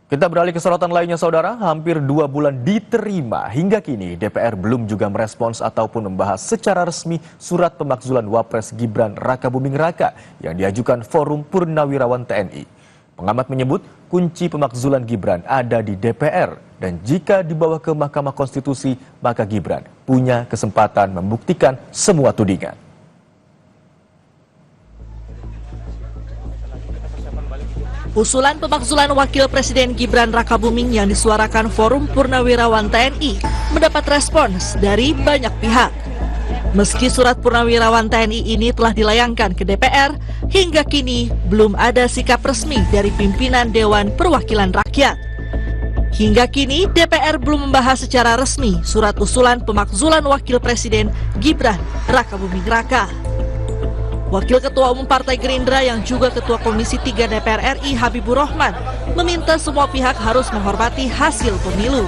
Kita beralih ke sorotan lainnya, saudara. Hampir 2 bulan diterima. Hingga kini DPR belum juga merespons ataupun membahas secara resmi surat pemakzulan Wapres Gibran Rakabuming Raka yang diajukan Forum Purnawirawan TNI. Pengamat menyebut kunci pemakzulan Gibran ada di DPR dan jika dibawa ke Mahkamah Konstitusi maka Gibran punya kesempatan membuktikan semua tudingan. Usulan pemakzulan Wakil Presiden Gibran Rakabuming yang disuarakan Forum Purnawirawan TNI mendapat respons dari banyak pihak. Meski surat Purnawirawan TNI ini telah dilayangkan ke DPR, hingga kini belum ada sikap resmi dari pimpinan Dewan Perwakilan Rakyat. Hingga kini DPR belum membahas secara resmi surat usulan pemakzulan Wakil Presiden Gibran Rakabuming Raka. Wakil Ketua Umum Partai Gerindra yang juga Ketua Komisi 3 DPR RI Habibur Rahman meminta semua pihak harus menghormati hasil pemilu.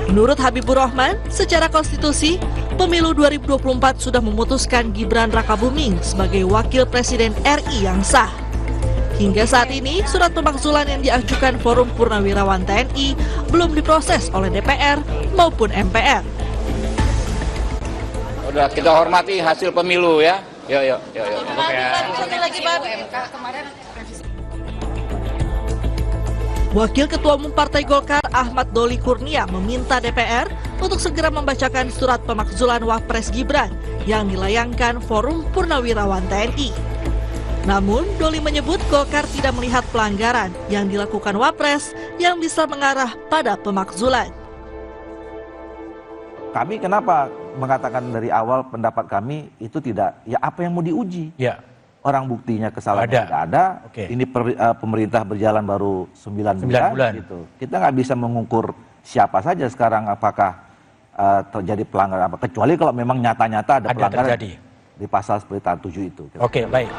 Menurut Habibur Rahman, secara konstitusi, pemilu 2024 sudah memutuskan Gibran Rakabuming sebagai Wakil Presiden RI yang sah. Hingga saat ini, surat pemakzulan yang diajukan Forum Purnawirawan TNI belum diproses oleh DPR maupun MPR. Udah, kita hormati hasil pemilu ya. Yuk. Wakil Ketua Umum Partai Golkar Ahmad Doli Kurnia meminta DPR untuk segera membacakan surat pemakzulan Wapres Gibran yang dilayangkan Forum Purnawirawan TNI. Namun, Doli menyebut Golkar tidak melihat pelanggaran yang dilakukan Wapres yang bisa mengarah pada pemakzulan. Kami kenapa mengatakan dari awal pendapat kami itu tidak, ya apa yang mau diuji? Ya. Orang buktinya kesalahan tidak ada. Oke. Ini pemerintah berjalan baru 9 bulan. Gitu. Kita nggak bisa mengukur siapa saja sekarang apakah terjadi pelanggaran apa. Kecuali kalau memang nyata-nyata ada pelanggaran terjadi di pasal seperti 7 itu. Oke, baik.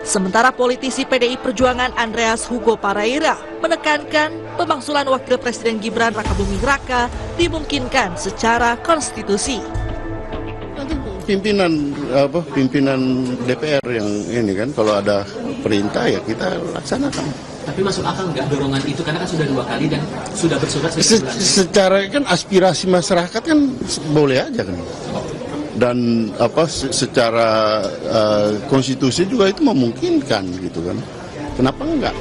Sementara politisi PDI Perjuangan Andreas Hugo Pareira menekankan pemakzulan Wakil Presiden Gibran Rakabuming Raka dimungkinkan secara konstitusi. Pimpinan DPR yang ini kan, kalau ada perintah ya kita laksanakan. Tapi masuk akal nggak dorongan itu karena kan sudah 2 kali dan sudah bersurat secara kan aspirasi masyarakat kan boleh aja kan. Dan secara konstitusi juga itu memungkinkan gitu kan. Kenapa enggak?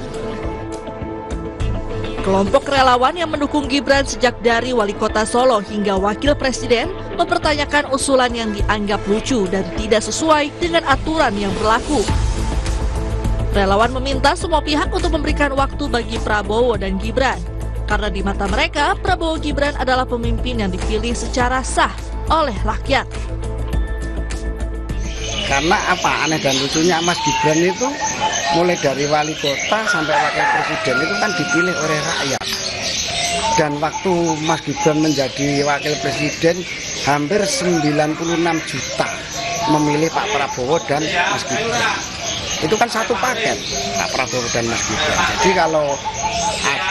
Kelompok relawan yang mendukung Gibran sejak dari Wali Kota Solo hingga Wakil Presiden mempertanyakan usulan yang dianggap lucu dan tidak sesuai dengan aturan yang berlaku. Relawan meminta semua pihak untuk memberikan waktu bagi Prabowo dan Gibran. Karena di mata mereka, Prabowo Gibran adalah pemimpin yang dipilih secara sah oleh rakyat. Karena apa, aneh dan lucunya Mas Gibran itu mulai dari wali kota sampai wakil presiden itu kan dipilih oleh rakyat. Dan waktu Mas Gibran menjadi wakil presiden hampir 96 juta memilih Pak Prabowo dan Mas Gibran. Itu kan satu paket Pak Prabowo dan Mas Gibran. Jadi kalau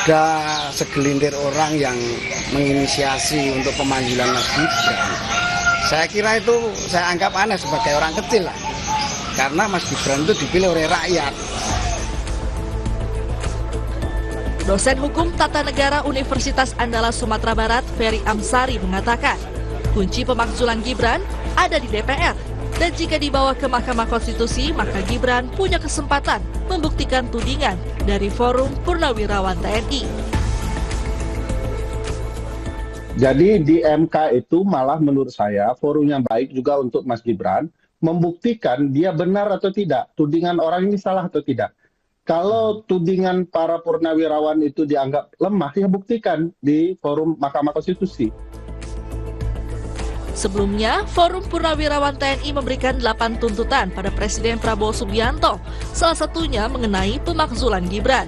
ada segelintir orang yang menginisiasi untuk pemanggilan Mas Gibran, saya kira itu saya anggap aneh sebagai orang kecil lah. Karena Mas Gibran itu dipilih oleh rakyat. Dosen Hukum Tata Negara Universitas Andalas Sumatera Barat, Ferry Amsari mengatakan, kunci pemakzulan Gibran ada di DPR. Dan jika dibawa ke Mahkamah Konstitusi, maka Gibran punya kesempatan membuktikan tudingan dari Forum Purnawirawan TNI. Jadi di MK itu malah menurut saya forum yang baik juga untuk Mas Gibran membuktikan dia benar atau tidak, tudingan orang ini salah atau tidak. Kalau tudingan para purnawirawan itu dianggap lemah, ya buktikan di forum Mahkamah Konstitusi. Sebelumnya, Forum Purnawirawan TNI memberikan 8 tuntutan pada Presiden Prabowo Subianto, salah satunya mengenai pemakzulan Gibran.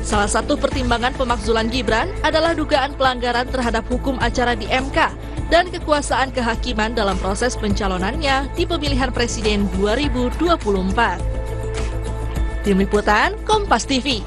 Salah satu pertimbangan pemakzulan Gibran adalah dugaan pelanggaran terhadap hukum acara di MK dan kekuasaan kehakiman dalam proses pencalonannya di pemilihan presiden 2024. Tim Liputan Kompas TV.